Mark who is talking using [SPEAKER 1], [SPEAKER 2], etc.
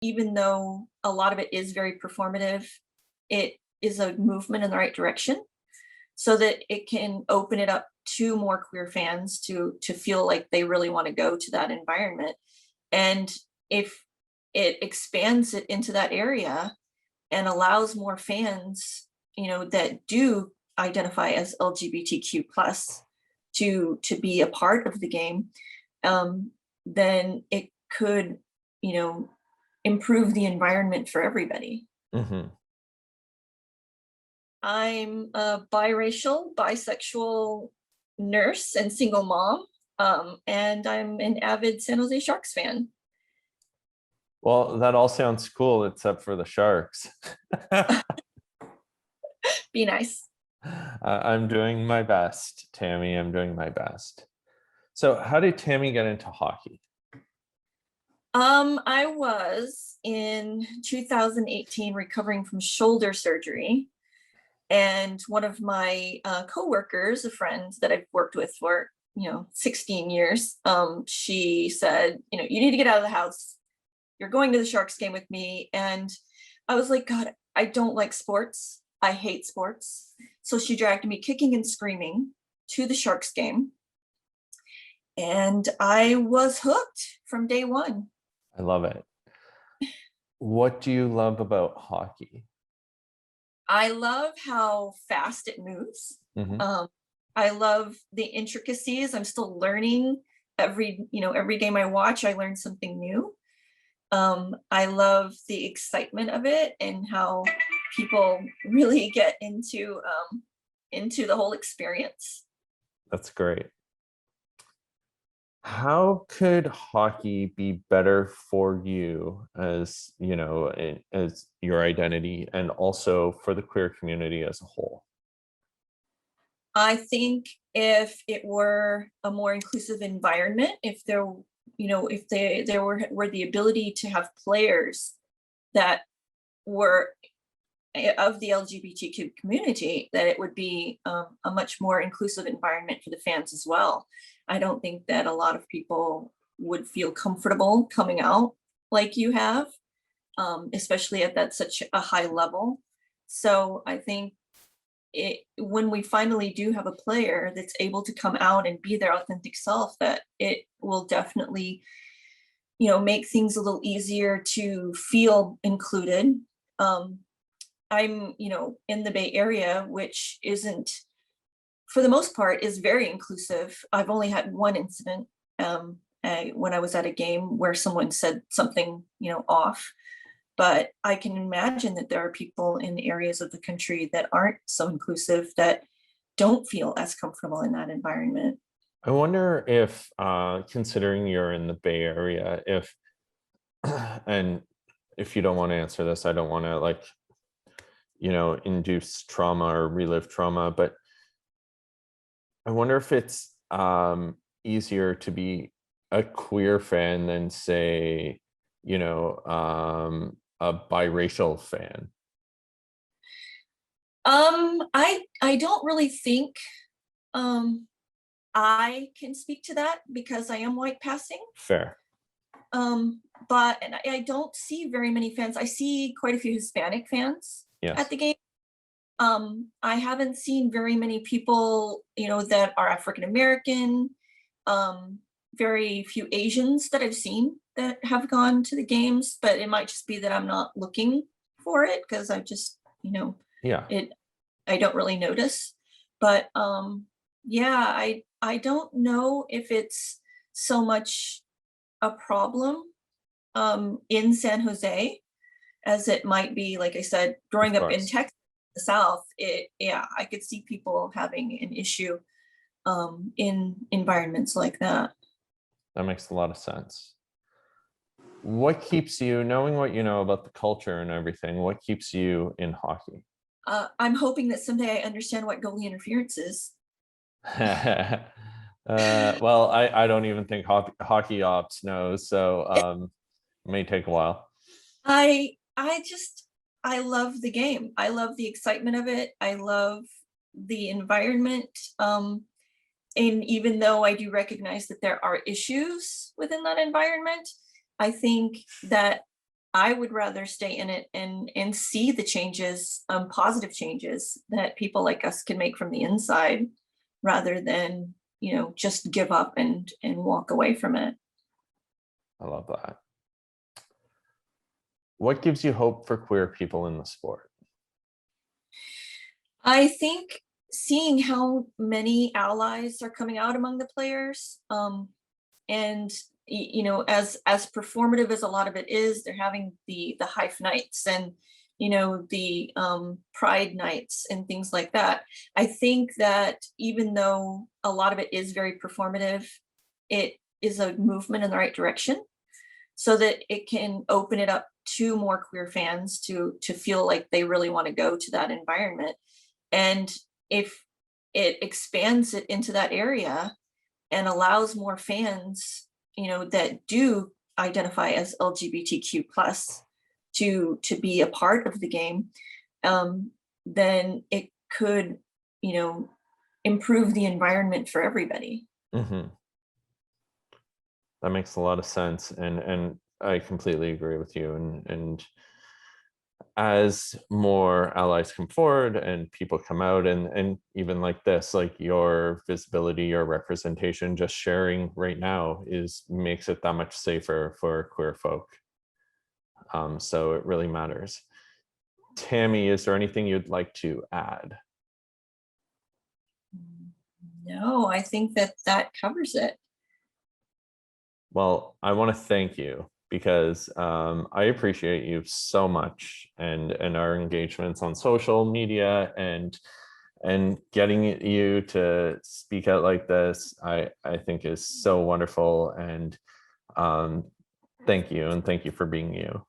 [SPEAKER 1] even though a lot of it is very performative, it is a movement in the right direction so that it can open it up to more queer fans to feel like they really want to go to that environment. And if it expands it into that area and allows more fans, that do identify as LGBTQ plus to be a part of the game, then it could, improve the environment for everybody.
[SPEAKER 2] Hmm.
[SPEAKER 1] I'm a biracial, bisexual nurse and single mom, and I'm an avid San Jose Sharks fan.
[SPEAKER 2] Well, that all sounds cool except for the Sharks.
[SPEAKER 1] Be nice.
[SPEAKER 2] I'm doing my best, Tammy. I'm doing my best. So, how did Tammy get into hockey?
[SPEAKER 1] I was in 2018 recovering from shoulder surgery, and one of my coworkers, a friend that I've worked with for 16 years, she said, you need to get out of the house. You're going to the Sharks game with me. And I was like, God, I don't like sports. I hate sports. So she dragged me kicking and screaming to the Sharks game. And I was hooked from day one.
[SPEAKER 2] I love it. What do you love about hockey?
[SPEAKER 1] I love how fast it moves.
[SPEAKER 2] Hmm.
[SPEAKER 1] I love the intricacies. I'm still learning every game I watch, I learn something new. I love the excitement of it and how people really get into the whole experience.
[SPEAKER 2] That's great. How could hockey be better for you as, as your identity and also for the queer community as a whole?
[SPEAKER 1] I think if it were a more inclusive environment, if there were the ability to have players that were of the LGBTQ community, that it would be a much more inclusive environment for the fans as well. I don't think that a lot of people would feel comfortable coming out like you have, especially at that such a high level. So I think when we finally do have a player that's able to come out and be their authentic self, that it will definitely, make things a little easier to feel included. I'm, in the Bay Area, which isn't, for the most part, is very inclusive. I've only had one incident when I was at a game where someone said something, off. But I can imagine that there are people in areas of the country that aren't so inclusive that don't feel as comfortable in that environment.
[SPEAKER 2] I wonder if, considering you're in the Bay Area, if, and if you don't want to answer this, I don't want to induce trauma or relive trauma, but I wonder if it's easier to be a queer fan than, say, a biracial fan.
[SPEAKER 1] I don't really think I can speak to that because I am white passing.
[SPEAKER 2] Fair.
[SPEAKER 1] But and I don't see very many fans. I see quite a few Hispanic fans at
[SPEAKER 2] Yes.
[SPEAKER 1] the game. I haven't seen very many people, that are African American. Very few Asians that I've seen that have gone to the games, but it might just be that I'm not looking for it because I just,
[SPEAKER 2] Yeah.
[SPEAKER 1] it I don't really notice. But yeah, I don't know if it's so much a problem in San Jose as it might be, like I said, growing
[SPEAKER 2] Of
[SPEAKER 1] up in
[SPEAKER 2] course.
[SPEAKER 1] Texas, the South. Yeah, I could see people having an issue in environments like that.
[SPEAKER 2] That makes a lot of sense. What keeps you, knowing what you know about the culture and everything, what keeps you in hockey?
[SPEAKER 1] I'm hoping that someday I understand what goalie interference is.
[SPEAKER 2] Well, I don't even think hockey ops knows, so it may take a while.
[SPEAKER 1] I love the game. I love the excitement of it. I love the environment. And even though I do recognize that there are issues within that environment, I think that I would rather stay in it and see the changes, positive changes that people like us can make from the inside, rather than, just give up and walk away from it.
[SPEAKER 2] I love that. What gives you hope for queer people in the sport?
[SPEAKER 1] I think seeing how many allies are coming out among the players, and as performative as a lot of it is, they're having the hive nights and the pride nights and things like that. I think that even though a lot of it is very performative, it is a movement in the right direction, so that it can open it up to more queer fans to feel like they really want to go to that environment. And if it expands it into that area and allows more fans, that do identify as LGBTQ plus to be a part of the game, then it could, improve the environment for everybody.
[SPEAKER 2] Hmm. That makes a lot of sense, and I completely agree with you. And as more allies come forward and people come out, and even like this, like your visibility, your representation, just sharing right now makes it that much safer for queer folk. So it really matters. Tammy, is there anything you'd like to add?
[SPEAKER 1] No, I think that covers it.
[SPEAKER 2] Well, I want to thank you because I appreciate you so much, and our engagements on social media and getting you to speak out like this, I think is so wonderful. And thank you, and thank you for being you.